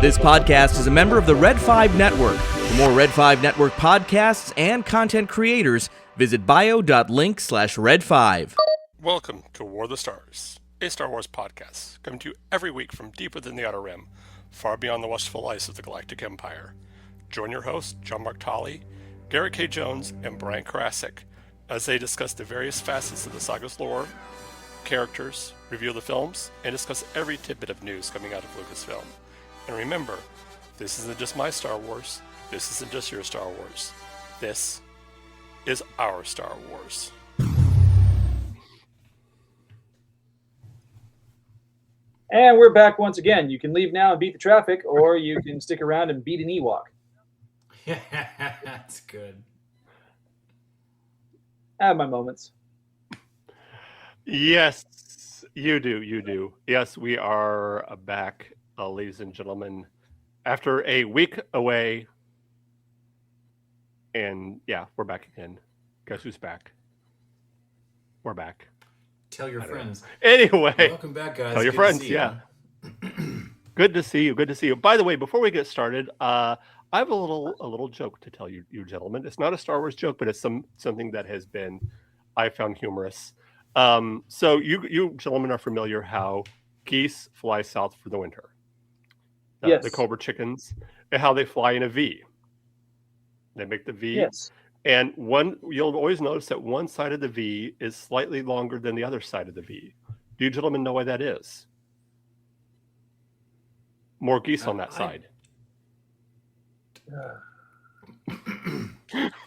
This podcast is a member of the Red 5 Network. For more Red 5 Network podcasts and content creators, visit bio.link/red5. Welcome to War of the Stars, a Star Wars podcast, coming to you every week from deep within the Outer Rim, far beyond the watchful ice of the Galactic Empire. Join your hosts, John Mark Tolley, Garrett K. Jones, and Brian Karasik, as they discuss the various facets of the saga's lore, characters, review the films, and discuss every tidbit of news coming out of Lucasfilm. And remember, this isn't just my Star Wars, this isn't just your Star Wars, this is our Star Wars. And we're back once again. You can leave now and beat the traffic, or you can stick around and beat an Ewok. Yeah, that's good. I have my moments. Yes, you do. Yes, we are back, ladies and gentlemen, after a week away. And yeah, we're back again. Guess who's back? We're back. Tell your friends. Anyway. Welcome back, guys. Tell your friends, yeah. Good to see you. By the way, before we get started, I have a little joke to tell you gentlemen. It's not a Star Wars joke, but it's something that has been, I found humorous. So you gentlemen are familiar how geese fly south for the winter. Yes. The Cobra chickens, and how they fly in a V. They make the V. Yes. And you'll always notice that one side of the V is slightly longer than the other side of the V. Do you gentlemen know why that is? More geese on that side.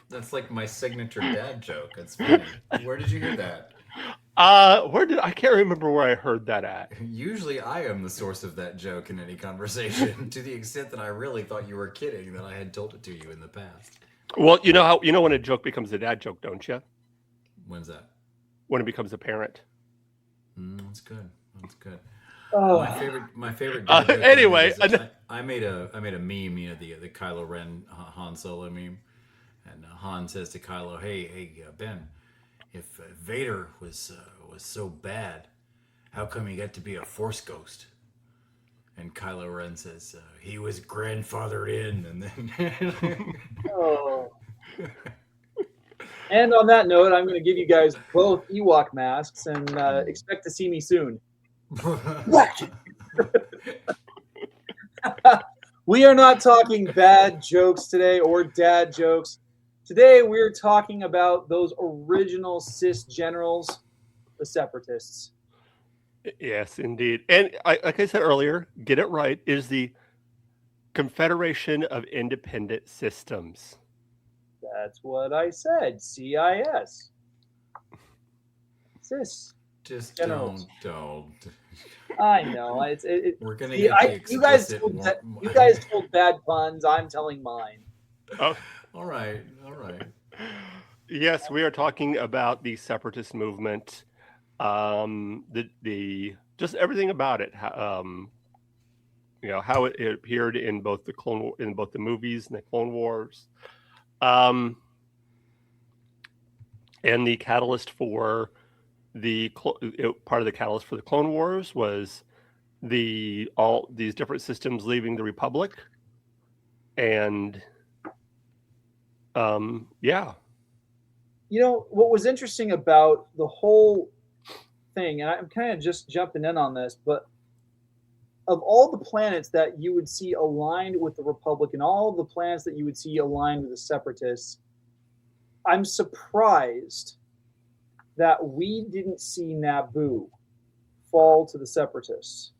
That's like my signature dad joke. That's funny. Where did you hear that? I can't remember where I heard that at. Usually I am the source of that joke in any conversation, to the extent that I really thought you were kidding that I had told it to you in the past. Well, you know when a joke becomes a dad joke, don't you? When's that? When it becomes apparent. That's good. Oh. My favorite. Dad joke Anyway, I made a meme, the Kylo Ren Han Solo meme, and Han says to Kylo, "Hey, Ben, if Vader was so bad, how come he got to be a Force ghost?" And Kylo Ren says, "He was grandfathered in," and then. Oh. And on that note, I'm going to give you guys both Ewok masks and expect to see me soon. What? We are not talking bad jokes today or dad jokes. Today we're talking about those original Cis generals, the Separatists. Yes, indeed. And like I said earlier, get it right, is the Confederation of Independent Systems. That's what I said. CIS. Cis. Just generals. don't. I know. We're gonna see, get the explicit. You guys told bad puns. I'm telling mine. Oh. All right. Yes, we are talking about the Separatist movement. The just everything about it. How it appeared in both the movies and the Clone Wars. And the catalyst for part of the catalyst for the Clone Wars was all these different systems leaving the Republic, and yeah. You know what was interesting about the whole thing, and I'm kind of just jumping in on this, but of all the planets that you would see aligned with the Republic and all of the planets that you would see aligned with the Separatists, I'm surprised that we didn't see Naboo fall to the Separatists.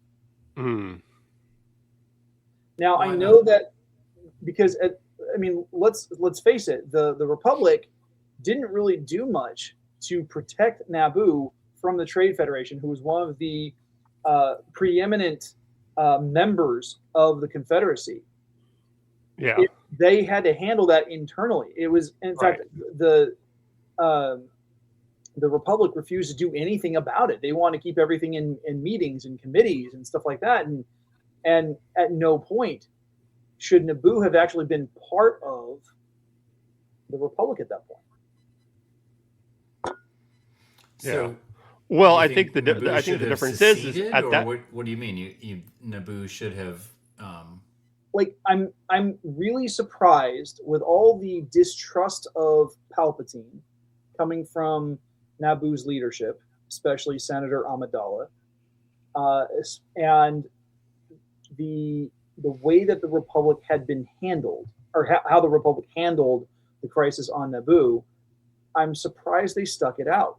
Mm. Now, I know that because, let's face it, the Republic didn't really do much to protect Naboo from the Trade Federation, who was one of the preeminent members of the Confederacy. Yeah, they had to handle that internally. It was, in fact, the Republic refused to do anything about it. They want to keep everything in meetings and committees and stuff like that. And at no point should Naboo have actually been part of the Republic at that point. So, well, I think the difference is at or that. what do you mean? You Naboo should have like I'm really surprised with all the distrust of Palpatine coming from Naboo's leadership, especially Senator Amidala, and the way that the Republic had been handled, or how the Republic handled the crisis on Naboo. I'm surprised they stuck it out.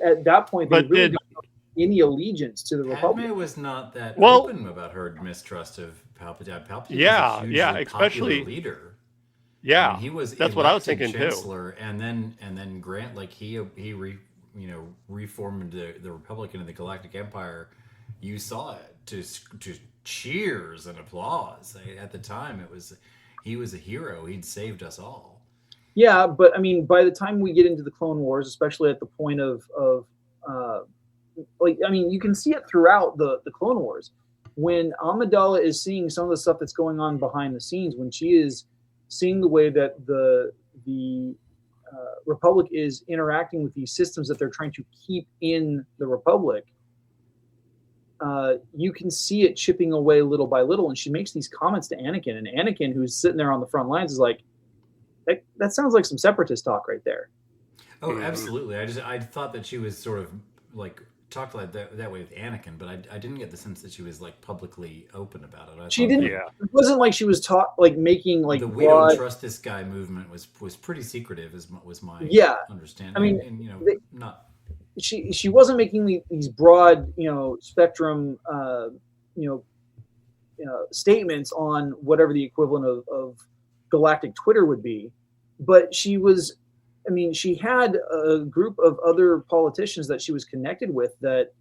At that point, they really don't have any allegiance to the Republic. Padme was not that open about her mistrust of Palpatine. Palpatine was a hugely especially popular leader. Yeah, I mean, he was that's what I was thinking Chancellor, too. And then Grant, like he reformed the Republic into the Galactic Empire. You saw it to cheers and applause. At the time, he was a hero. He'd saved us all. Yeah, but I mean, by the time we get into the Clone Wars, especially at the point of you can see it throughout the Clone Wars. When Amidala is seeing some of the stuff that's going on behind the scenes, when she is seeing the way that the Republic is interacting with these systems that they're trying to keep in the Republic, you can see it chipping away little by little. And she makes these comments to Anakin, and Anakin, who's sitting there on the front lines, is like, that sounds like some Separatist talk right there. Oh, absolutely. I thought that she was sort of like talked like that way with Anakin, but I didn't get the sense that she was like publicly open about it. She didn't. Yeah. It wasn't like she was making like the "we don't trust this guy" movement was pretty secretive. Was my understanding. I mean, and not. She wasn't making these broad spectrum statements on whatever the equivalent of galactic Twitter would be, but she was. I mean, she had a group of other politicians that she was connected with that,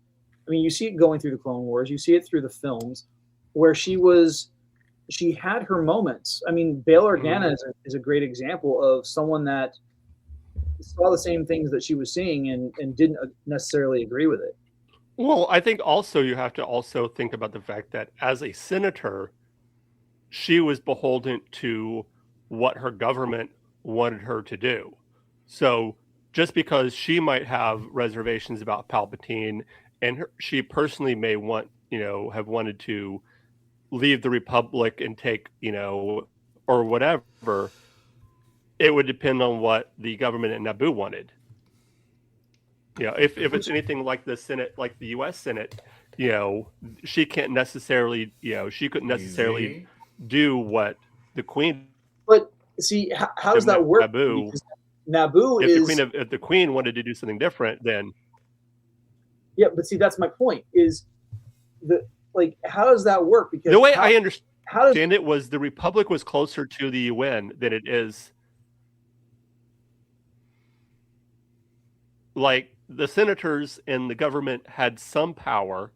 I mean, you see it going through the Clone Wars, you see it through the films, where she had her moments. I mean, Bail Organa is a great example of someone that saw the same things that she was seeing and didn't necessarily agree with it. Well, I think also you have to also think about the fact that as a senator, she was beholden to what her government wanted her to do. So just because she might have reservations about Palpatine and she personally may have wanted to leave the Republic and take, or whatever, it would depend on what the government in Naboo wanted. If it's anything like the Senate, like the U.S. Senate, she can't necessarily, she couldn't necessarily do what the Queen. But see, how does that work? Naboo. Because Naboo if the Queen wanted to do something different, then yeah. But see, that's my point. Is how does that work? Because the way I understand it was the Republic was closer to the UN than it is. Like the senators and the government had some power,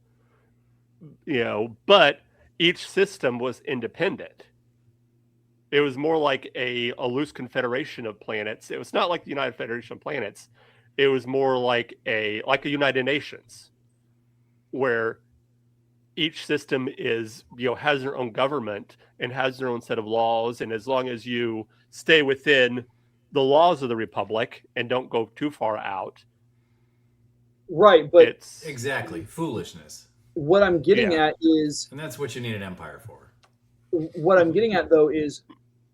but each system was independent. It was more like a loose confederation of planets. It was not like the United Federation of Planets. It was more like a United Nations, where each system is has their own government and has their own set of laws. And as long as you stay within the laws of the Republic and don't go too far out, right? But it's exactly foolishness. What I'm getting at is, and that's what you need an empire for. What I'm getting at, though, is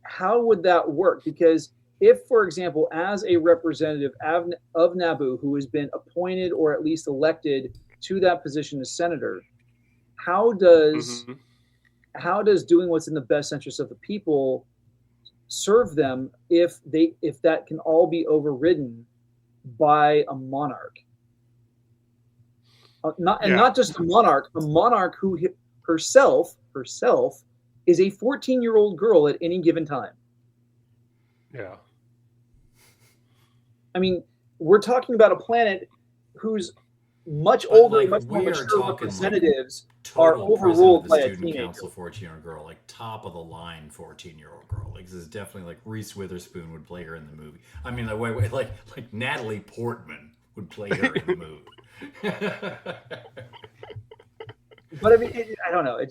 how would that work? Because if, for example, as a representative of Naboo who has been appointed or at least elected to that position as senator, how does doing what's in the best interest of the people serve them if that can all be overridden by a monarch? Not just a monarch who herself is a 14-year-old girl at any given time. Yeah. I mean, we're talking about a planet whose much older, much more mature representatives are overruled by a teenager. Council 14-year-old girl, like top of the line 14-year-old girl. Like this is definitely like Reese Witherspoon would play her in the movie. I mean, like Natalie Portman would play her in the movie. But I mean, I don't know. I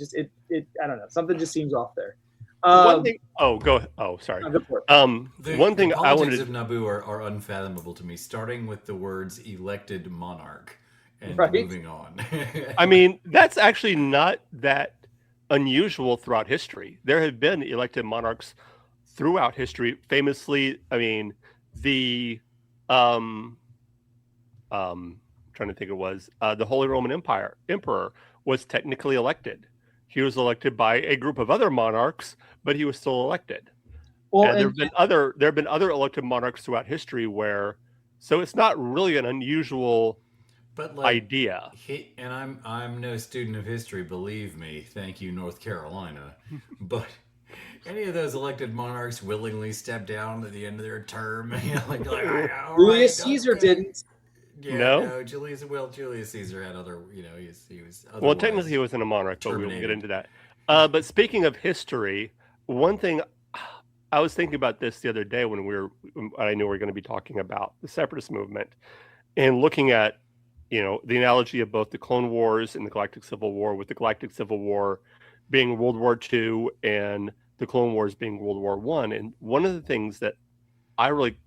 don't know. Something just seems off there. One thing. Oh, go ahead. Oh, sorry. Go for it. One thing the I wanted of Naboo are unfathomable to me. Starting with the words "elected monarch" and right. moving on. I mean, that's actually not that unusual throughout history. There have been elected monarchs throughout history. Famously, I mean, the trying to think, it was the Holy Roman Emperor was technically elected. He was elected by a group of other monarchs, but he was still elected. Well, And there have been other elected monarchs throughout history where, so it's not really an unusual idea. And I'm no student of history, believe me. Thank you, North Carolina. But any of those elected monarchs willingly step down at the end of their term? Julius Caesar didn't. Yeah, no, Julius Caesar had other, he was. Well, technically he wasn't a monarch, but we won't get into that. But speaking of history, one thing I was thinking about this the other day when I knew we were going to be talking about the Separatist movement and looking at, the analogy of both the Clone Wars and the Galactic Civil War, with the Galactic Civil War being World War II and the Clone Wars being World War I. And one of the things that I really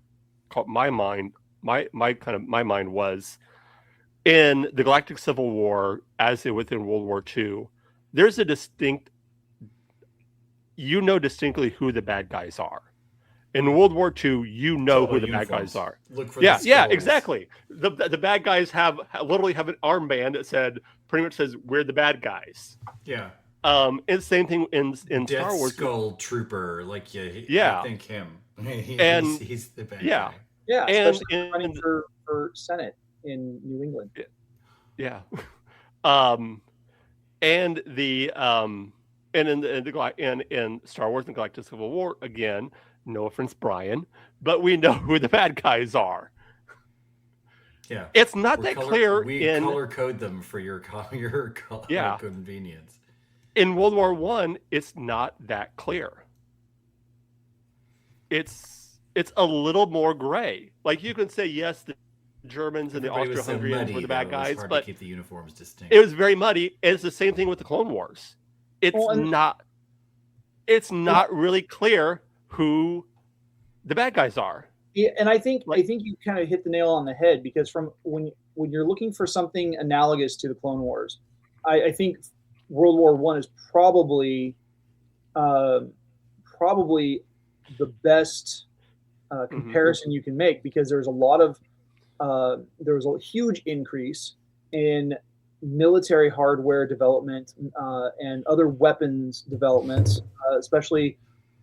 caught my mind was in the Galactic Civil War, as within World War II, there's a distinctly who the bad guys are. In World War II, who the bad guys are. Look for Exactly. The bad guys literally have an armband that pretty much says we're the bad guys. Yeah. And same thing in Death Star Wars. Skull Trooper, I think him. He's the bad guy. Yeah, especially running for Senate in New England. Yeah. And in Star Wars and Galactic Civil War, again, no offense, Brian, but we know who the bad guys are. Yeah, it's not clear. We color code them for your convenience. In World War I, it's not that clear. It's a little more gray. Like, you can say yes, the Germans and the Austro-Hungarians were the bad guys, but to keep the uniforms distinct. It was very muddy. It's the same thing with the Clone Wars. It's not really clear who the bad guys are. Yeah, and I think you kind of hit the nail on the head, because from when you're looking for something analogous to the Clone Wars, I think World War I is probably the best comparison you can make, because there was a huge increase in military hardware development and other weapons developments, especially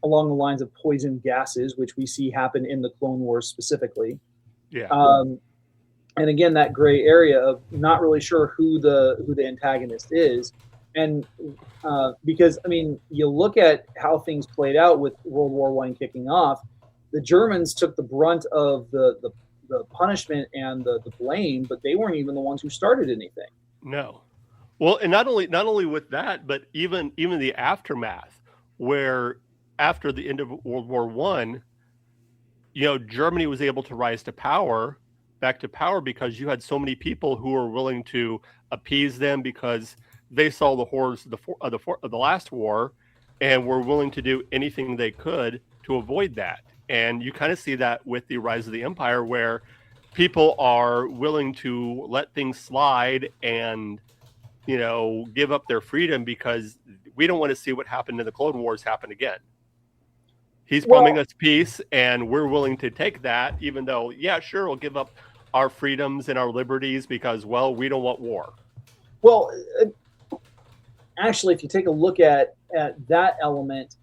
along the lines of poison gases, which we see happen in the Clone Wars specifically. Yeah. And again, that gray area of not really sure who the antagonist is. And because, I mean, you look at how things played out with World War I kicking off, the Germans took the brunt of the punishment and the blame, but they weren't even the ones who started anything. No. Well, and not only with that, but even the aftermath, where after the end of World War I, Germany was able to rise back to power because you had so many people who were willing to appease them because they saw the horrors of the last war and were willing to do anything they could to avoid that. And you kind of see that with the rise of the empire, where people are willing to let things slide and, give up their freedom because we don't want to see what happened in the Clone Wars happen again. He's promising us peace, and we're willing to take that, even though, yeah, sure, we'll give up our freedoms and our liberties because, well, we don't want war. Well, actually, if you take a look at that element,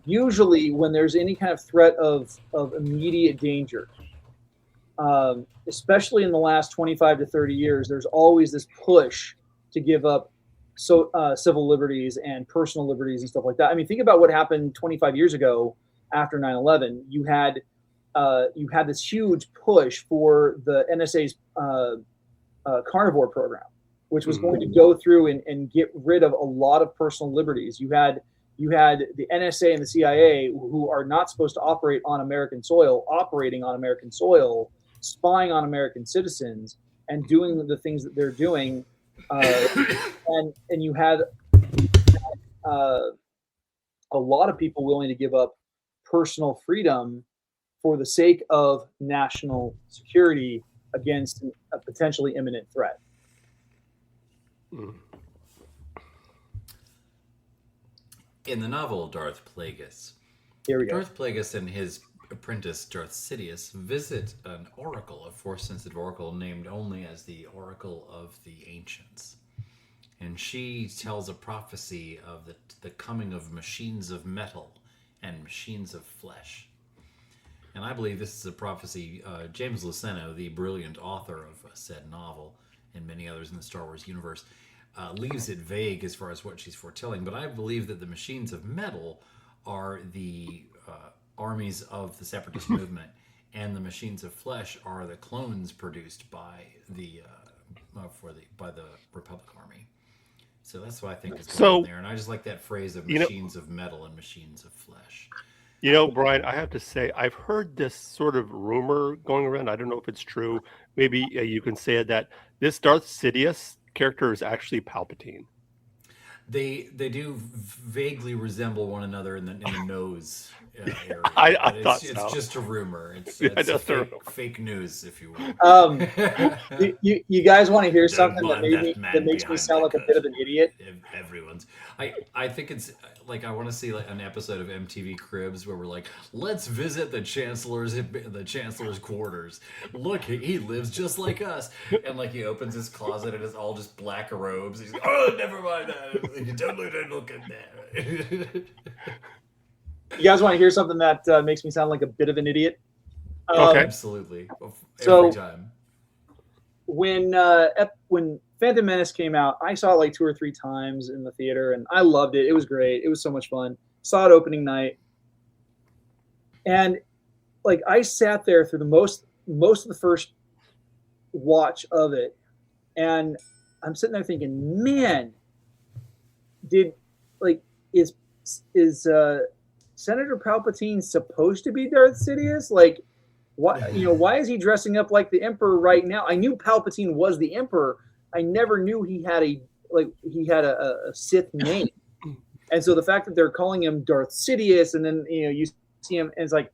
usually when there's any kind of threat of immediate danger, especially in the last 25 to 30 years, there's always this push to give up civil liberties and personal liberties and stuff like that. I mean, think about what happened 25 years ago after 9/11. You had this huge push for the NSA's carnivore program, which was going to go through and get rid of a lot of personal liberties. You had the NSA and the CIA, who are not supposed to operate on American soil, operating on American soil, spying on American citizens, and doing the things that they're doing. And you had a lot of people willing to give up personal freedom for the sake of national security against a potentially imminent threat. In the novel Darth Plagueis, Here we go. Darth Plagueis and his apprentice Darth Sidious visit an oracle, a force-sensitive oracle named only as the Oracle of the Ancients. And she tells a prophecy of the coming of machines of metal and machines of flesh. And I believe this is a prophecy. James Luceno, the brilliant author of said novel and many others in the Star Wars universe, leaves it vague as far as what she's foretelling. But I believe that the machines of metal are the armies of the Separatist movement, and the machines of flesh are the clones produced by the Republic Army. So that's what I think is going on there. And I just like that phrase of machines of metal and machines of flesh. You know, Brian, I have to say, I've heard this sort of rumor going around. I don't know if it's true. Maybe you can say it, that this Darth Sidious character is actually Palpatine. They do vaguely resemble one another in the nose area. I thought so. It's just a rumor. It's fake news, if you will. You guys want to hear something that makes me sound like a bit of an idiot? Everyone's. I think it's like, I want to see like an episode of MTV Cribs where we're like, let's visit the chancellor's quarters. Look, he lives just like us. And like he opens his closet and it's all just black robes. He's like, oh, never mind that. You totally didn't look at that. You guys want to hear something that makes me sound like a bit of an idiot? Okay. Absolutely. So, time. When Phantom Menace came out, I saw it like 2 or 3 times in the theater, and I loved it. It was great. It was so much fun. Saw it opening night, and like I sat there through the most of the first watch of it, and I'm sitting there thinking, man, is Senator Palpatine supposed to be Darth Sidious? Like, why is he dressing up like the Emperor right now? I knew Palpatine was the Emperor. I never knew he had a Sith name. And so the fact that they're calling him Darth Sidious, and then you see him, and it's like,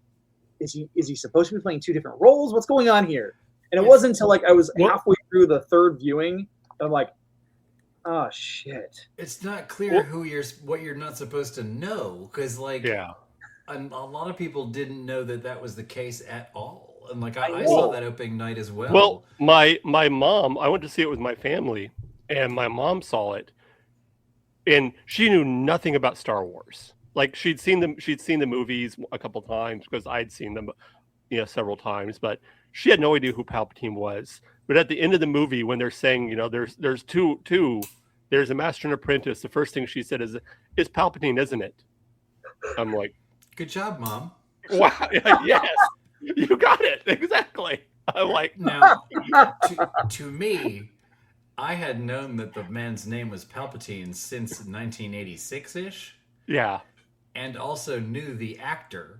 is he supposed to be playing 2 different roles? What's going on here? And it wasn't until like I was halfway through the 3rd viewing, I'm like, oh shit! It's not clear what you're not supposed to know, because a lot of people didn't know that was the case at all. And like I saw that opening night as well. Well, my mom, I went to see it with my family, and my mom saw it, and she knew nothing about Star Wars. Like she'd seen the movies a couple times because I'd seen them, several times, but she had no idea who Palpatine was. But at the end of the movie, when they're saying, there's two, there's a master and apprentice, the first thing she said is, "It's Palpatine, isn't it?" I'm like, good job, Mom. Wow, yes, you got it exactly. I'm like, now, to me, I had known that the man's name was Palpatine since 1986-ish. Yeah, and also knew the actor,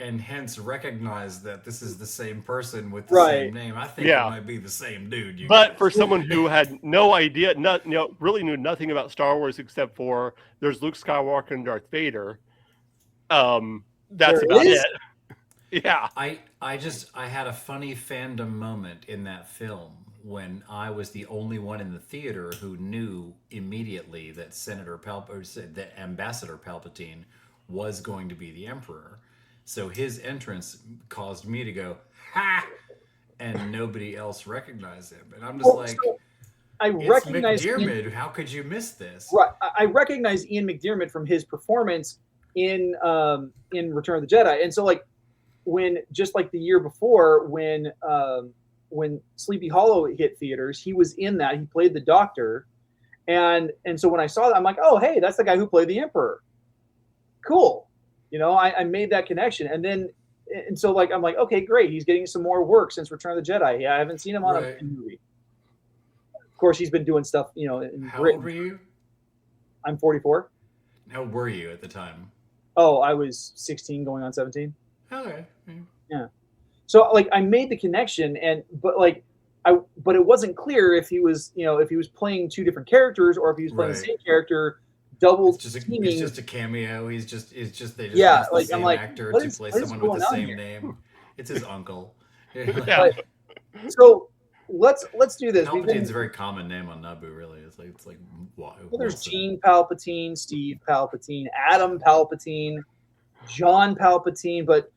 and hence recognized that this is the same person with the same name. I think it might be the same dude. But for someone who had no idea, really knew nothing about Star Wars except for there's Luke Skywalker and Darth Vader. That's about it. Yeah. I had a funny fandom moment in that film when I was the only one in the theater who knew immediately that that Ambassador Palpatine was going to be the Emperor. So his entrance caused me to go, ha! And nobody else recognized him. And I'm just I recognize McDiarmid. How could you miss this? Right. I recognize Ian McDiarmid from his performance in Return of the Jedi. And so when just like the year before when Sleepy Hollow hit theaters, he was in that. He played the Doctor. And so when I saw that, I'm like, oh, hey, that's the guy who played the Emperor. Cool. I made that connection. And so I'm like, okay, great. He's getting some more work since Return of the Jedi. Yeah, I haven't seen him on a movie. Of course, he's been doing stuff, in How Britain. old were you? I'm 44. How were you at the time? Oh, I was 16 going on 17. Okay. Yeah. So I made the connection, but it wasn't clear if he was playing 2 different characters or if he was playing the same character. It's just a cameo. They just the same actor to play someone with the same name. It's his uncle. So let's do this. Palpatine's a very common name on Naboo, really. It's like Well, there's Wilson. Gene Palpatine, Steve Palpatine, Adam Palpatine, John Palpatine, but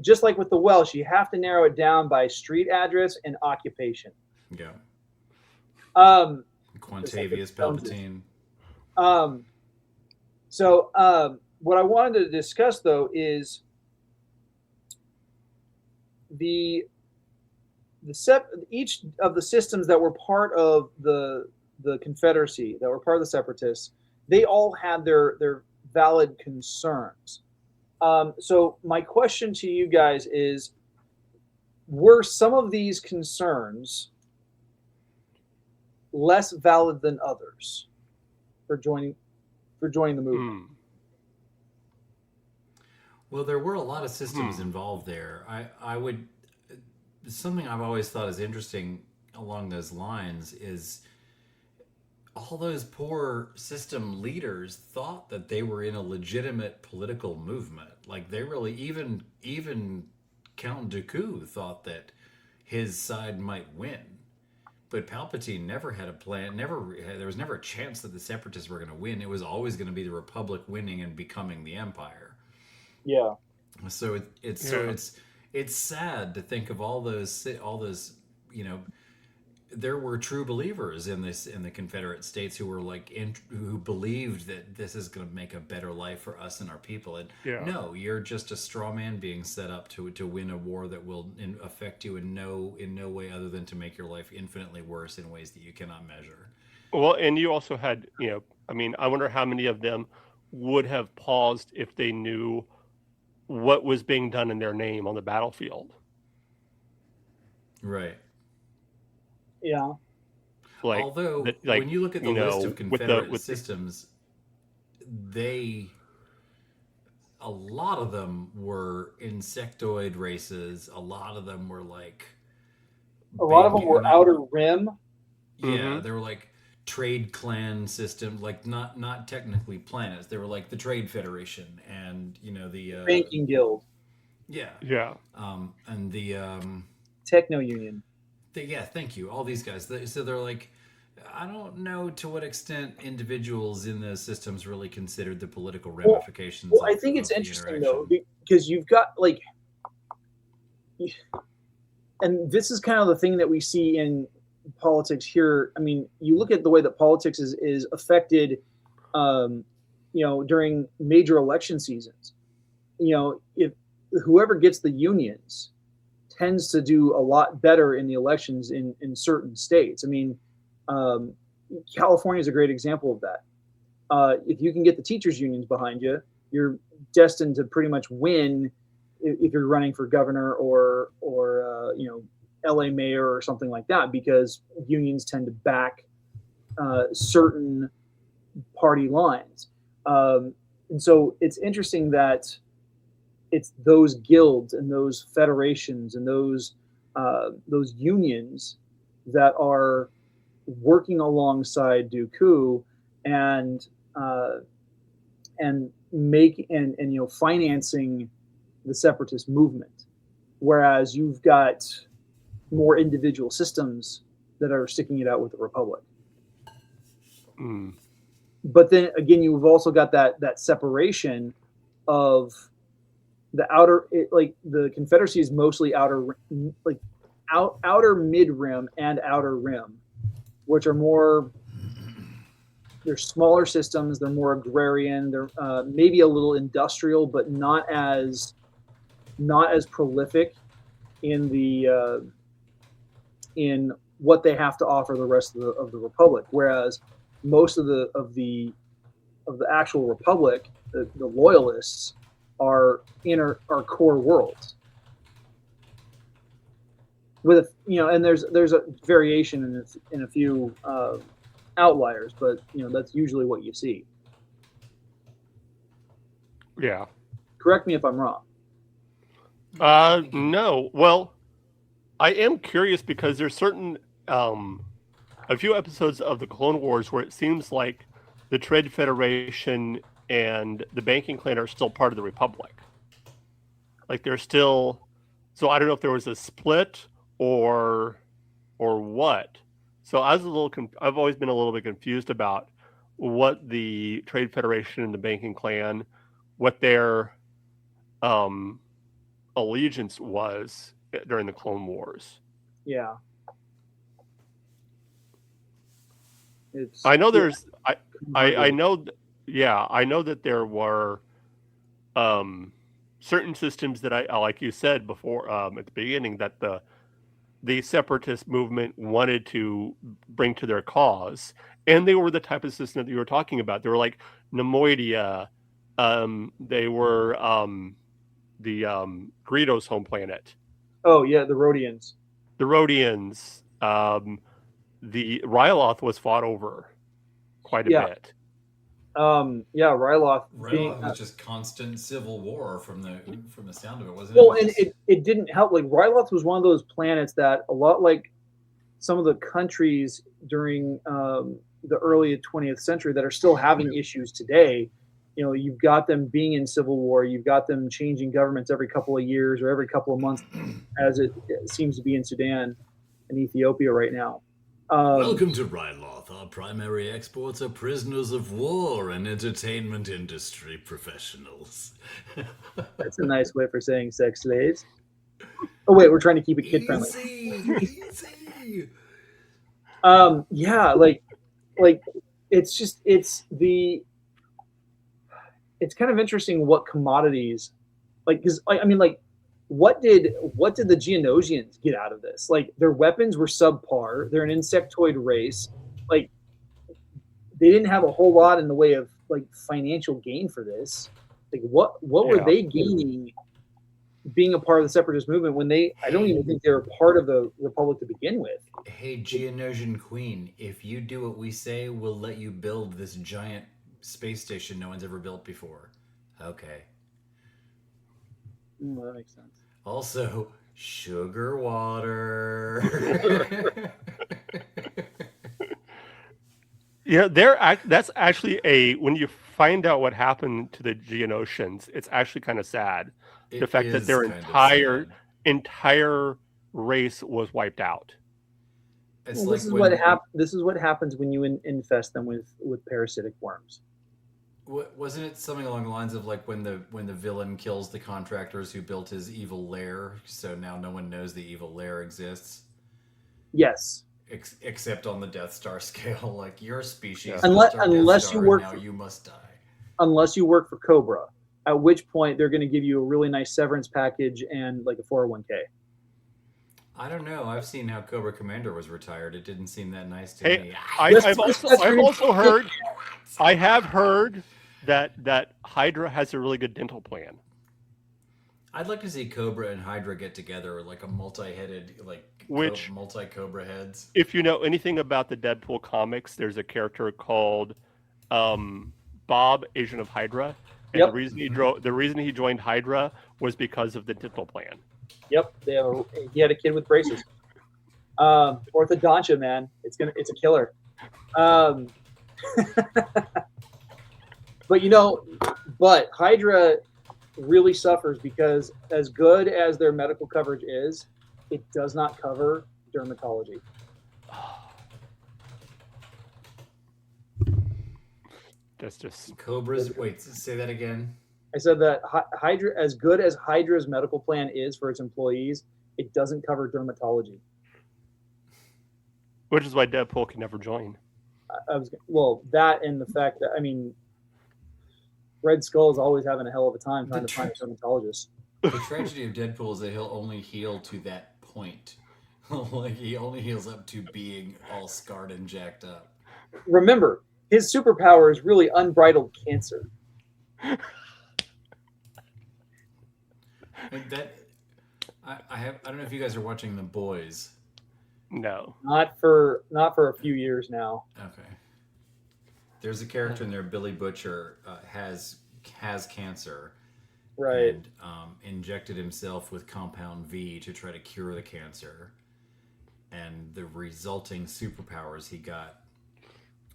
just like with the Welsh, you have to narrow it down by street address and occupation. Yeah. Quantavious Quantavious Palpatine. So what I wanted to discuss, though, is each of the systems that were part of the Confederacy, that were part of the Separatists, they all had their valid concerns. So my question to you guys is, were some of these concerns less valid than others for joining the movement? Well, there were a lot of systems involved there. I would, something I've always thought is interesting along those lines is all those poor system leaders thought that they were in a legitimate political movement. Like they really, even Count Dooku thought that his side might win. But Palpatine never had a plan. There was never a chance that the Separatists were going to win. It was always going to be the Republic winning and becoming the Empire. Yeah. So it's sad to think of all those there were true believers in the Confederate States who were who believed that this is going to make a better life for us and our people. And no, you're just a straw man being set up to win a war that will affect you in no way other than to make your life infinitely worse in ways that you cannot measure. Well, and you also had, I wonder how many of them would have paused if they knew what was being done in their name on the battlefield. Right. Yeah. Although, when you look at the list of Confederate systems, a lot of them were insectoid races. A lot of them were Outer Rim. Yeah, they were like trade clan systems, like not technically planets. They were like the Trade Federation and the Banking Guild. Yeah. Yeah. And the Techno Union. Thank you. All these guys. So they're like, I don't know to what extent individuals in those systems really considered the political ramifications. Well, I think it's interesting though, because you've got and this is kind of the thing that we see in politics here. I mean, you look at the way that politics is affected, during major election seasons. If whoever gets the unions tends to do a lot better in the elections in certain states. I mean, California is a great example of that. If you can get the teachers unions behind you, you're destined to pretty much win if you're running for governor or LA mayor or something like that, because unions tend to back certain party lines. And so it's interesting that it's those guilds and those federations and those unions that are working alongside Dooku and financing the separatist movement, whereas you've got more individual systems that are sticking it out with the Republic. But then again, you've also got that separation of the outer, the Confederacy is mostly outer mid rim and outer rim, which are more, they're smaller systems, they're more agrarian, they're maybe a little industrial, but not as prolific in the in what they have to offer the rest of the Republic. Whereas most of the actual Republic, the loyalists, are core worlds. With and there's a variation in a few outliers, but that's usually what you see. Yeah. Correct me if I'm wrong. No. Well, I am curious because there's certain a few episodes of the Clone Wars where it seems like the Trade Federation and the Banking Clan are still part of the Republic. Like they're still. So I don't know if there was a split or or what? So I was I've always been a little bit confused about what the Trade Federation and the banking clan, what their allegiance was during the Clone Wars. Yeah. It's I know there's I know I know that there were certain systems that I like you said before at the beginning that the separatist movement wanted to bring to their cause, and they were the type of system that you were talking about. They were like Nemoidia, they were the Greedo's home planet. Oh yeah, the Rhodians. The Rhodians, the Ryloth was fought over quite a bit. Yeah, Ryloth was just constant civil war from the sound of it, wasn't well, it? And it didn't help. Like Ryloth was one of those planets that a lot like some of the countries during the early 20th century that are still having issues today. You know, you've got them being in civil war. You've got them changing governments every couple of years or every couple of months, as it seems to be in Sudan and Ethiopia right now. Welcome to Ryloth. Our primary exports are prisoners of war and entertainment industry professionals. That's a nice way for saying sex slaves. Oh wait, we're trying to keep it kid friendly. Easy. Yeah, like it's kind of interesting what commodities, like, because I mean, like, what did the Geonosians get out of this? Like, their weapons were subpar. They're an insectoid race. Like, they didn't have a whole lot in the way of like financial gain for this. Like, what were they gaining being a part of the separatist movement when I don't even think they were part of the Republic to begin with? Hey, Geonosian Queen, if you do what we say, we'll let you build this giant space station no one's ever built before. Okay. That makes sense. Also, sugar water. Yeah, that's actually when you find out what happened to the Geonosians, it's actually kind of sad. The fact that their entire race was wiped out. This is what happens when you infest them with parasitic worms. Wasn't it something along the lines of like when the villain kills the contractors who built his evil lair, so now no one knows the evil lair exists? Yes. Except on the Death Star scale, like your species, unless you work, you must die. Unless you work for Cobra, at which point they're going to give you a really nice severance package and like a 401k. I don't know. I've seen how Cobra Commander was retired. It didn't seem that nice to me. I've also heard. I have heard that Hydra has a really good dental plan. I'd like to see Cobra and Hydra get together, like a multi-headed, like multi-Cobra heads. If you know anything about the Deadpool comics, there's a character called Bob, Agent of Hydra, and the reason he joined Hydra was because of the dental plan. Yep, he had a kid with braces. Orthodontia, man, it's a killer. But Hydra really suffers because as good as their medical coverage is, it does not cover dermatology. That's just Cobra's. Wait, say that again. I said that Hydra, as good as Hydra's medical plan is for its employees, it doesn't cover dermatology. Which is why Deadpool can never join. That and the fact that, I mean, Red Skull is always having a hell of a time trying to find a dermatologist. The tragedy of Deadpool is that he'll only heal to that point. Like, he only heals up to being all scarred and jacked up. Remember, his superpower is really unbridled cancer. I don't know if you guys are watching The Boys. No. Not for a few years now. Okay. There's a character in there, Billy Butcher, has cancer. Right. And injected himself with Compound V to try to cure the cancer. And the resulting superpowers he got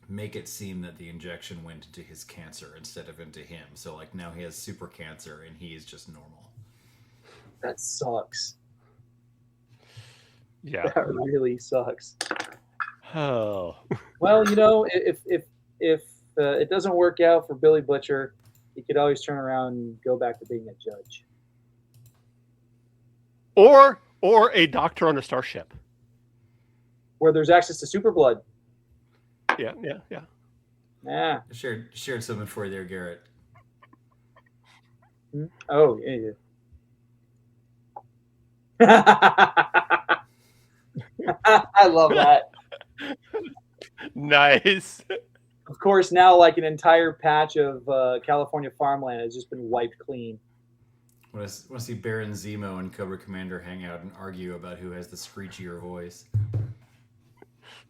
make it seem that the injection went into his cancer instead of into him. So, like, now he has super cancer and he is just normal. That sucks. Yeah. That really sucks. Oh. Well, if it doesn't work out for Billy Butcher, he could always turn around and go back to being a judge. Or a doctor on a starship. Where there's access to super blood. Yeah. Nah. Shared something for you there, Garrett. Oh, yeah. I love that. Nice. Of course, now like an entire patch of California farmland has just been wiped clean. I want to see Baron Zemo and Cobra Commander hang out and argue about who has the screechier voice.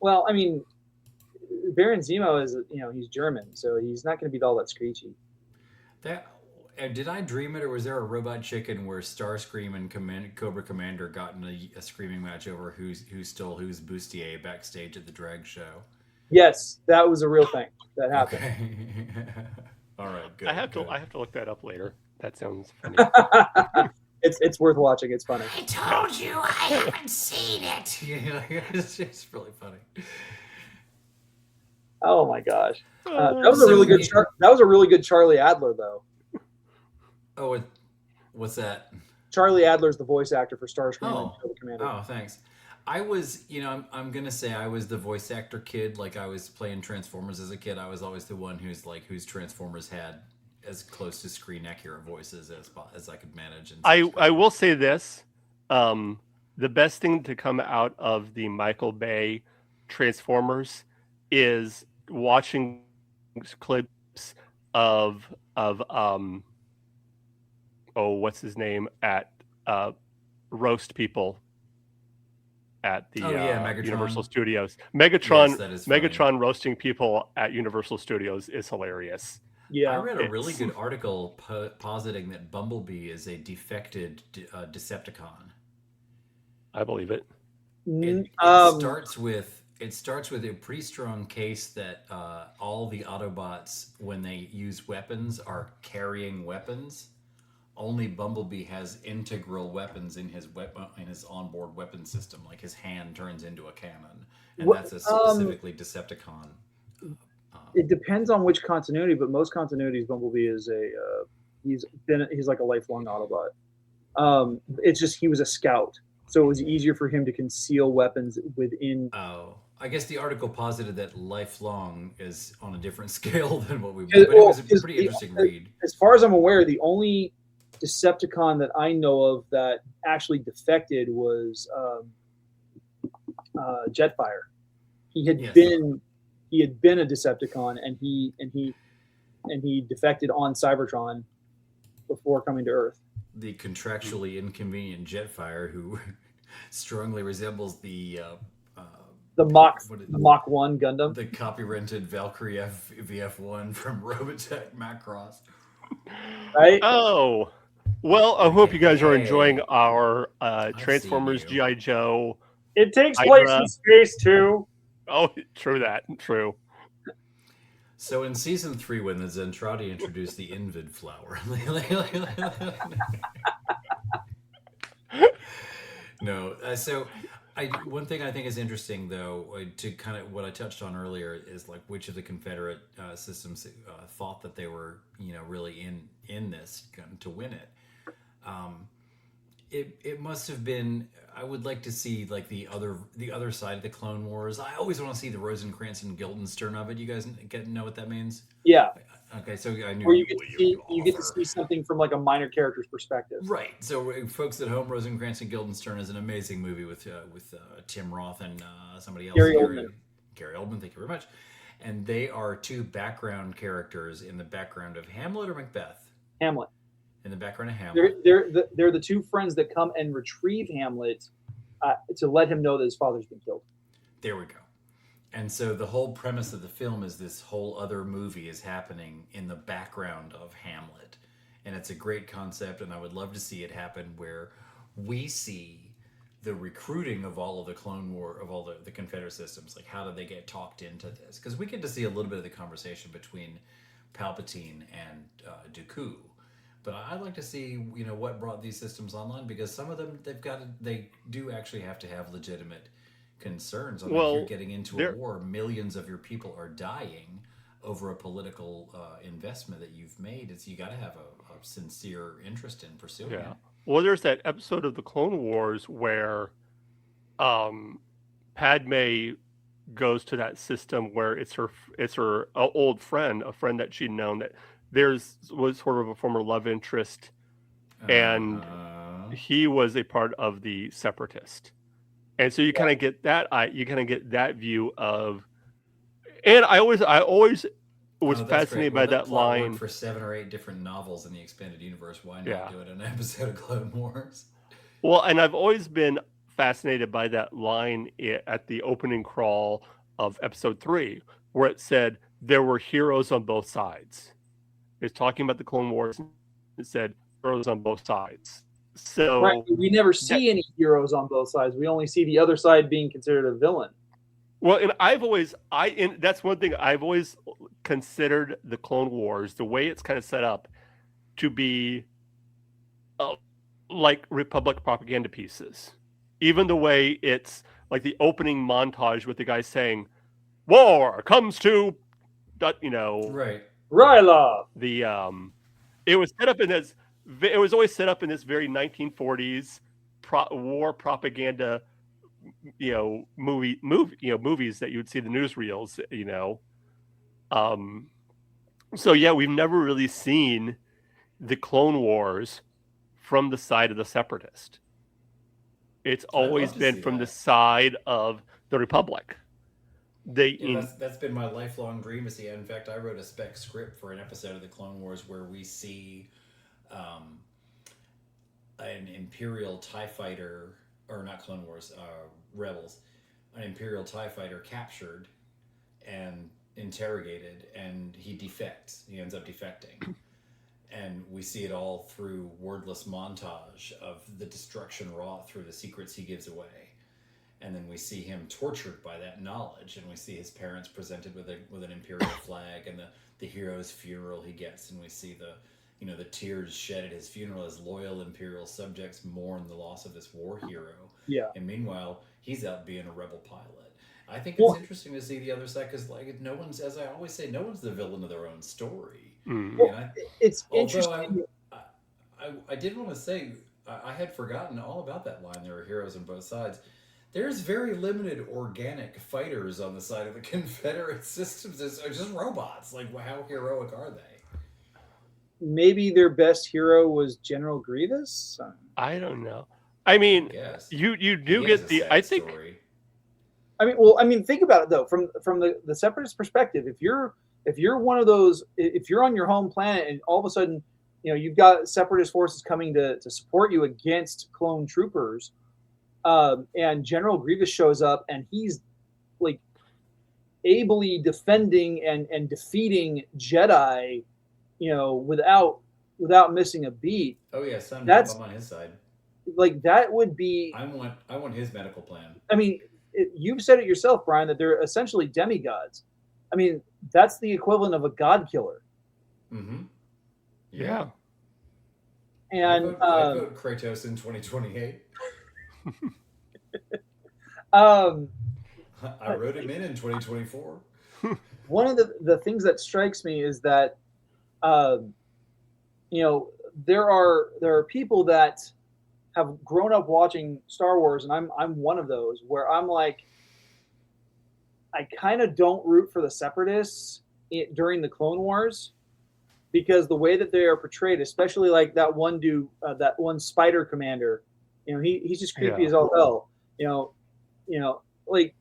Well, I mean, Baron Zemo is, he's German, so he's not going to be all that screechy. Did I dream it, or was there a robot chicken where Starscream and Cobra Commander got in a screaming match over who stole whose bustier backstage at the drag show? Yes, that was a real thing that happened. Okay. All right, good. I have good. to look that up later. That sounds funny. It's worth watching. It's funny. I told you I haven't seen it. It's really funny. Oh my gosh, that was a really good. That was a really good Charlie Adler, though. Oh, what's that? Charlie Adler's the voice actor for Starscream and Cobra Commander. Oh, thanks. I was, I'm gonna say I was the voice actor kid. Like I was playing Transformers as a kid. I was always the one whose Transformers had as close to screen accurate voices as I could manage. And I will say this: the best thing to come out of the Michael Bay Transformers is watching clips of what's his name at roast people at the Universal Studios. Megatron roasting people at Universal Studios is hilarious. Yeah, I read a really good article positing that Bumblebee is a defected Decepticon. I believe it. It starts with a pretty strong case that all the Autobots, when they use weapons, are carrying weapons. Only Bumblebee has integral weapons in his onboard weapon system, like his hand turns into a cannon, and that's a specifically Decepticon. It depends on which continuity, but most continuities, Bumblebee is he's like a lifelong Autobot. It's just he was a scout, so it was easier for him to conceal weapons within. Oh, I guess the article posited that lifelong is on a different scale than what we. But it was a pretty interesting read. As far as I'm aware, the only Decepticon that I know of that actually defected was Jetfire. He had been a Decepticon, and he defected on Cybertron before coming to Earth. The contractually inconvenient Jetfire, who strongly resembles the Mach 1 Gundam, the copy-rented Valkyrie VF1 from Robotech Macross. Right? Oh, well, I hope you guys are enjoying our Transformers G.I. Joe. It takes place in space too. Oh, true that. True. So in season 3, when the Zentradi introduced the Invid flower, no. One thing I think is interesting, though, to kind of what I touched on earlier, is like which of the Confederate systems thought that they were, really in this to win it. It must have been. I would like to see like the other side of the Clone Wars. I always want to see the Rosencrantz and Guildenstern of it. You guys know what that means? Yeah. Okay, so I knew. Where you get to see something from like a minor character's perspective. Right. So folks at home, Rosencrantz and Guildenstern is an amazing movie with Tim Roth and somebody else. Gary Oldman. Gary Oldman. Thank you very much. And they are two background characters in the background of Hamlet or Macbeth. Hamlet. In the background of Hamlet. They're the two friends that come and retrieve Hamlet to let him know that his father's been killed. There we go. And so the whole premise of the film is this whole other movie is happening in the background of Hamlet. And it's a great concept, and I would love to see it happen where we see the recruiting of all of the Clone War, of all the Confederate systems. Like, how do they get talked into this? Because we get to see a little bit of the conversation between Palpatine and Dooku, But I'd like to see, what brought these systems online, because some of them they do actually have to have legitimate concerns. I mean, if you're getting into a war, millions of your people are dying over a political investment that you've made. You got to have a sincere interest in pursuing it. Well, there's that episode of the Clone Wars where Padme goes to that system where it's her old friend, a friend that she'd known that was sort of a former love interest, and he was a part of the Separatist, and so you kind of get that view of, and I always was fascinated by that line. For 7 or 8 different novels in the expanded universe, why not do it in an episode of Clone Wars? Well, and I've always been fascinated by that line at the opening crawl of episode 3, where it said there were heroes on both sides. It's talking about the Clone Wars. It said heroes on both sides. So we never see any heroes on both sides. We only see the other side being considered a villain. Well, and that's one thing I've always considered the Clone Wars, the way it's kind of set up, to be like Republic propaganda pieces. Even the way it's like the opening montage with the guy saying, "War comes to," right. Ryla. It was set up in this. It was always set up in this very 1940s war propaganda, movies that you would see the newsreels, So yeah, we've never really seen the Clone Wars from the side of the Separatist. It's always been from the side of the Republic. That's been my lifelong dream to see. In fact, I wrote a spec script for an episode of the Clone Wars where we see an Imperial TIE fighter, or not Clone Wars, Rebels, an Imperial TIE fighter captured and interrogated, and he defects. He ends up defecting. And we see it all through wordless montage of the destruction wrought through the secrets he gives away. And then we see him tortured by that knowledge, and we see his parents presented with an Imperial flag, and the hero's funeral he gets, and we see the tears shed at his funeral as loyal Imperial subjects mourn the loss of this war hero. Yeah. And meanwhile, he's out being a rebel pilot. I think it's interesting to see the other side, because no one's, as I always say, no one's the villain of their own story. It's interesting. I did want to say, I had forgotten all about that line. There are heroes on both sides. There's very limited organic fighters on the side of the Confederate systems. They're just robots. Like, how heroic are they? Maybe their best hero was General Grievous? I don't know. I mean, you do get the... I think... Story. I mean, think about it, though. From the Separatist perspective, if you're one of those... If you're on your home planet and all of a sudden, you've got Separatist forces coming to support you against clone troopers, and General Grievous shows up, and he's like ably defending and defeating Jedi, without missing a beat. Oh yeah, I'm on his side. Like that would be. I want his medical plan. I mean, you've said it yourself, Brian, that they're essentially demigods. I mean, that's the equivalent of a god killer. Mm-hmm. Yeah. And I vote Kratos in 2028. I wrote him in 2024. One of the things that strikes me is that, there are people that have grown up watching Star Wars, and I'm one of those, where I'm like, I kind of don't root for the Separatists during the Clone Wars, because the way that they are portrayed, especially like that one dude, that one spider commander, he's just creepy as all hell. Like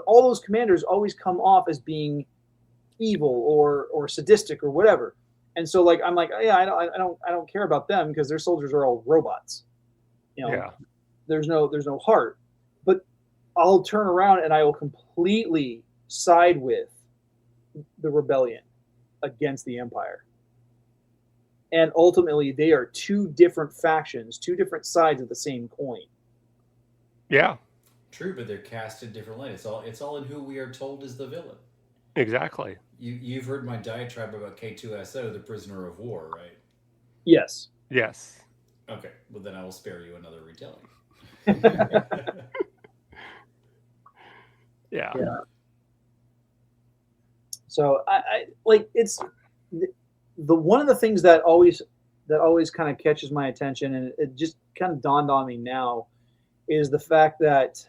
all those commanders always come off as being evil or sadistic or whatever. And so like I'm like, yeah, I don't care about them because their soldiers are all robots. There's no heart. But I'll turn around and I will completely side with the rebellion against the Empire. And ultimately they are two different factions, two different sides of the same coin. Yeah. True, but they're cast in different light. It's all in who we are told is the villain. Exactly. You've heard my diatribe about K2SO, the prisoner of war, right? Yes. Yes. Okay, well then I will spare you another retelling. Yeah. Yeah. So I like it's the one of the things that always kind of catches my attention, and it just kind of dawned on me now, is the fact that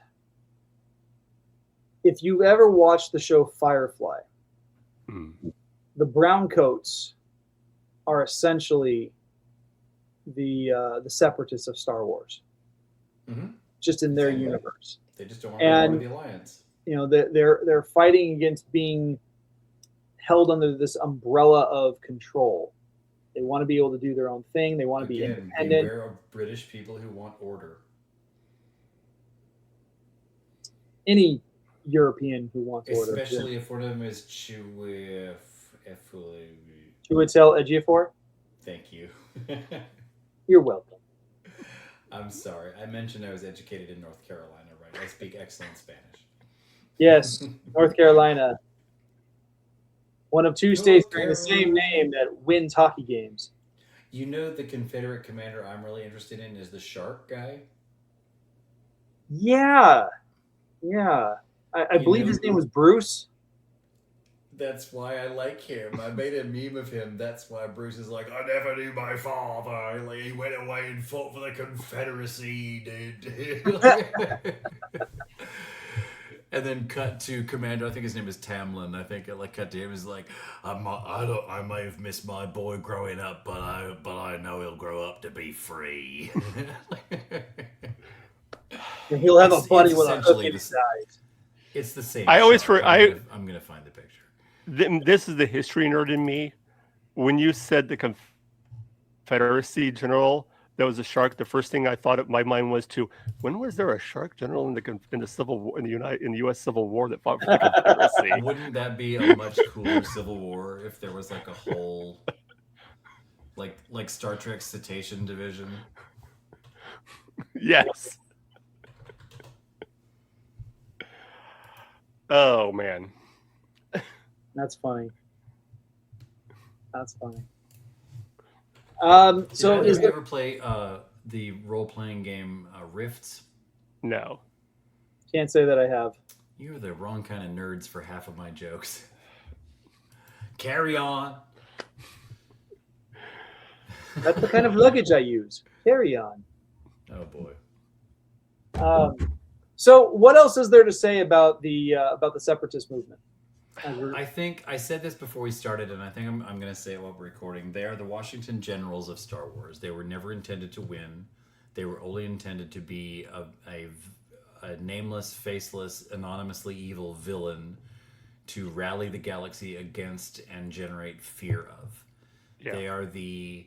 if you've ever watched the show Firefly, the browncoats are essentially the Separatists of Star Wars, just in their universe. They just don't want to be part of the alliance. They're fighting against being held under this umbrella of control. They want to be able to do their own thing. They want to be independent. Beware of British people who want order. Any European who wants order, especially if one of them is Chiwetel Ejiofor. Thank you. You're welcome. I'm sorry. I mentioned I was educated in North Carolina, right? I speak excellent Spanish. Yes, North Carolina. One of two states bearing the same name that wins hockey games. You know, the Confederate commander I'm really interested in is the shark guy? Yeah. I believe his name was Bruce. That's why I like him. I made a meme of him. That's why Bruce is like, I never knew my father. Like, he went away and fought for the Confederacy, dude. And then cut to Commander. I think his name is Tamlin. I think cut to him is like, I may have missed my boy growing up, but I know he'll grow up to be free. And he'll have a buddy with a hook in his eyes. It's the same. I'm gonna find the picture. This is the history nerd in me. When you said the Confederacy general that was a shark, the first thing I thought of my mind was when was there a shark general in the Civil War in the U.S. Civil War that fought for the Confederacy? Wouldn't that be a much cooler Civil War if there was like a whole like Star Trek Cetacean Division? Yes. Oh man. That's funny. So did you ever play the role-playing game Rifts? No. Can't say that I have. You're the wrong kind of nerds for half of my jokes. Carry on. That's the kind of luggage I use. Carry on. Oh boy. So what else is there to say about the separatist movement? I think I said this before we started, and I think I'm going to say it while we're recording. They are the Washington Generals of Star Wars. They were never intended to win. They were only intended to be a nameless, faceless, anonymously evil villain to rally the galaxy against and generate fear of. Yeah. They are the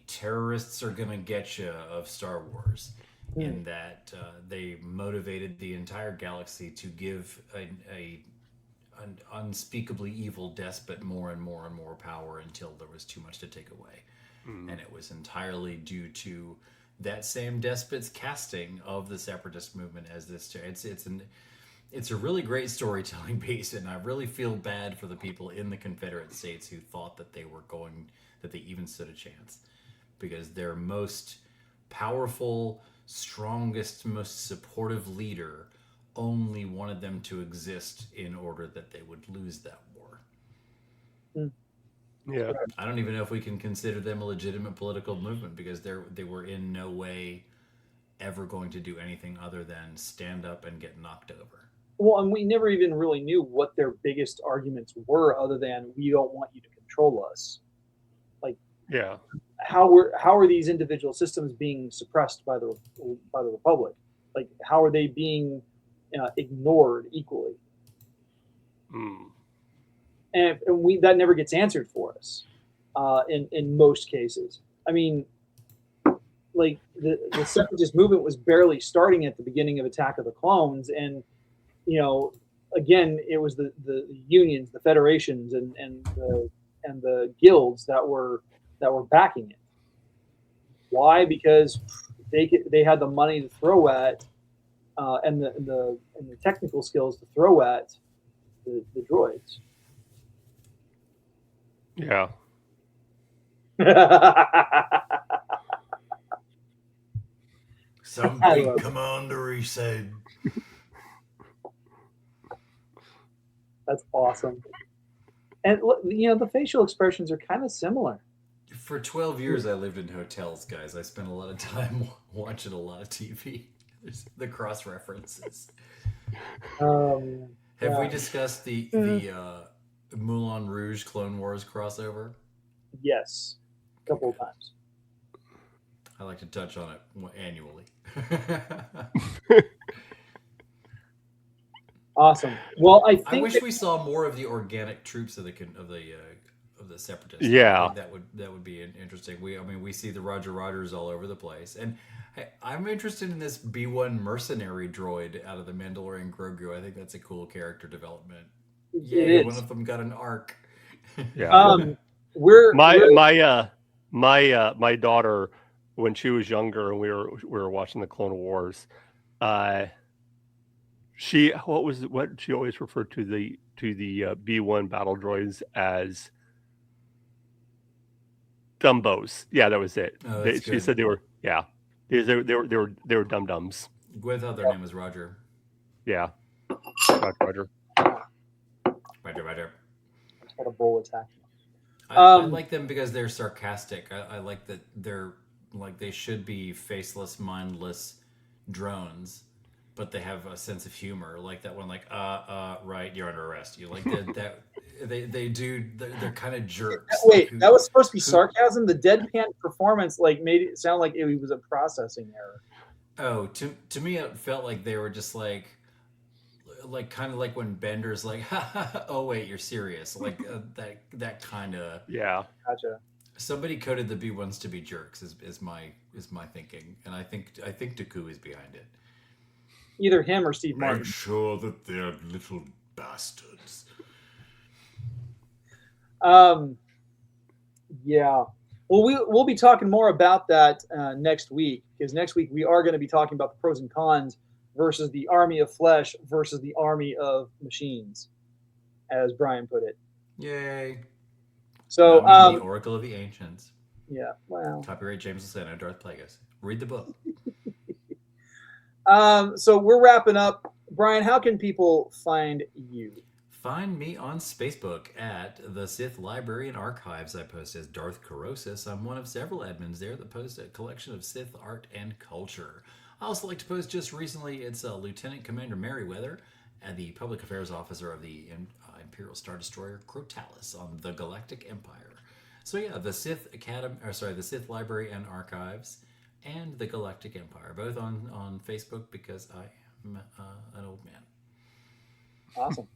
terrorists are going to get you of Star Wars. In that they motivated the entire galaxy to give an unspeakably evil despot more and more and more power until there was too much to take away. And it was entirely due to that same despot's casting of the separatist movement as this. It's a really great storytelling piece, and I really feel bad for the people in the Confederate States who thought that they even stood a chance, because their most powerful, strongest, most supportive leader only wanted them to exist in order that they would lose that war. Yeah. I don't even know if we can consider them a legitimate political movement, because they were in no way ever going to do anything other than stand up and get knocked over. Well, and we never even really knew what their biggest arguments were, other than we don't want you to control us. Like, yeah, how are these individual systems being suppressed by the Republic? Like, how are they being ignored equally? And that never gets answered for us in most cases. I mean, like the separatist movement was barely starting at the beginning of Attack of the Clones, and again, it was the unions, the federations, and the guilds that were backing it. Why? Because they had the money to throw at, and the technical skills to throw at the droids. Yeah. Some I big love it. commander, he said. That's awesome. And look, the facial expressions are kind of similar. For 12 years, I lived in hotels, guys. I spent a lot of time watching a lot of TV. There's the cross references. Have we Yeah. discussed the Moulin Rouge Clone Wars crossover? Yes, a couple of times. I like to touch on it annually. Awesome. Well, I I think wish we saw more of the organic troops of the Separatists. Yeah. I think that would be interesting. We see the Roger Rogers all over the place, and I'm interested in this B1 mercenary droid out of the Mandalorian Grogu. I think that's a cool character development. Yay! is. One of them got an arc. Yeah. We're My daughter, when she was younger and we were watching the Clone Wars, she always referred to the B1 battle droids as dumbos. Yeah, that was it. Oh, that's She good. said they were they were dum dums. Gwyneth thought their name was Roger. Yeah. Roger. Roger. got a bull attack. I like them because they're sarcastic. I like that they're like they should be faceless, mindless drones, but they have a sense of humor. Like that one, like right, you're under arrest. You like that they're kind of jerks. Wait, like, that was supposed to be sarcasm. The deadpan performance made it sound like it was a processing error. Oh, to me, it felt like they were just like kind of like when Bender's like, oh wait, you're serious, like that kind of. Yeah. Gotcha. Somebody coded the B1s to be jerks is my thinking, and I think Dooku is behind it. Either him or Steve Martin. Make sure that they're little bastards. Yeah. Well, we'll be talking more about that next week, because next week we are going to be talking about the pros and cons versus the army of flesh versus the army of machines, as Brian put it. Yay! So, the Oracle of the Ancients. Yeah. Wow. Copyright James Luceno, Darth Plagueis. Read the book. So we're wrapping up. Brian, how can people find you? Find me on Facebook at the Sith Library and Archives. I post as Darth Corrosis. I'm one of several admins there that post a collection of Sith art and culture. I also like to post just recently, it's Lieutenant Commander Merriweather, the Public Affairs Officer of the Imperial Star Destroyer Crotalis on the Galactic Empire. So yeah, the Sith the Sith Library and Archives and the Galactic Empire, both on Facebook because I am an old man. Awesome.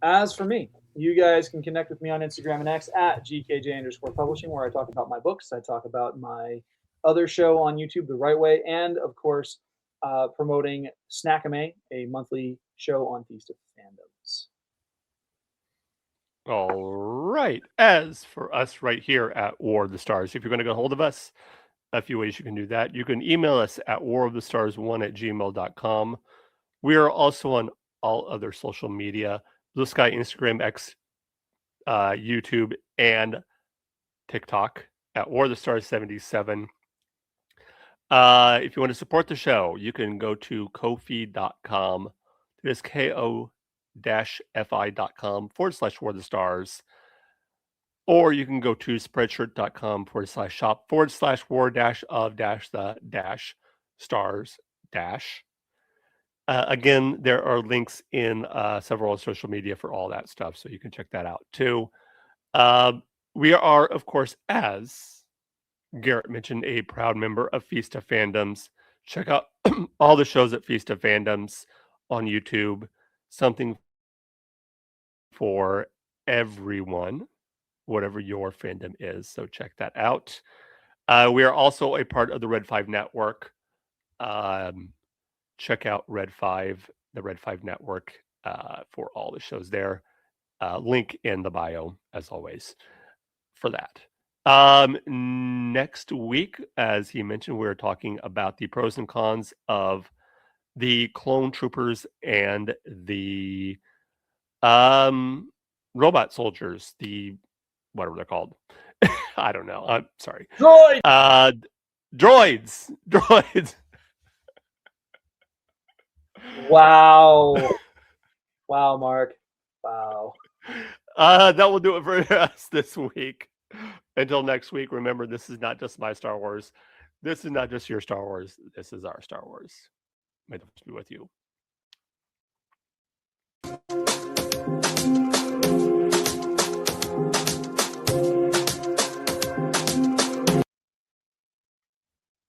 As for me, you guys can connect with me on Instagram and X at GKJ_publishing, where I talk about my books. I talk about my other show on YouTube, The Right Way, and of course, promoting Snackame, a monthly show on Feast of Fandoms. All right. As for us right here at War of the Stars, if you're going to get a hold of us, a few ways you can do that. You can email us at warofthestars1@gmail.com. We are also on all other social media: Blue Sky, Instagram, X, YouTube, and TikTok at War of the Stars 77. If you want to support the show, you can go to ko-fi.com. It is ko-fi.com/War of the Stars. Or you can go to spreadshirt.com/shop/war-of-the-stars-. Again, there are links in several social media for all that stuff, so you can check that out too. We are, of course, as Garrett mentioned, a proud member of Feast of Fandoms. Check out all the shows at Feast of Fandoms on YouTube. Something for everyone, whatever your fandom is. So check that out. We are also a part of the Red 5 Network. Check out Red 5, the Red 5 Network, for all the shows there. Link in the bio, as always, for that. Next week, as he mentioned, we're talking about the pros and cons of the clone troopers and the robot soldiers, the whatever they're called. I don't know. I'm sorry. Droid. Droids. Wow. Wow, Mark. Wow. That will do it for us this week. Until next week, remember, this is not just my Star Wars. This is not just your Star Wars. This is our Star Wars. May the force be with you.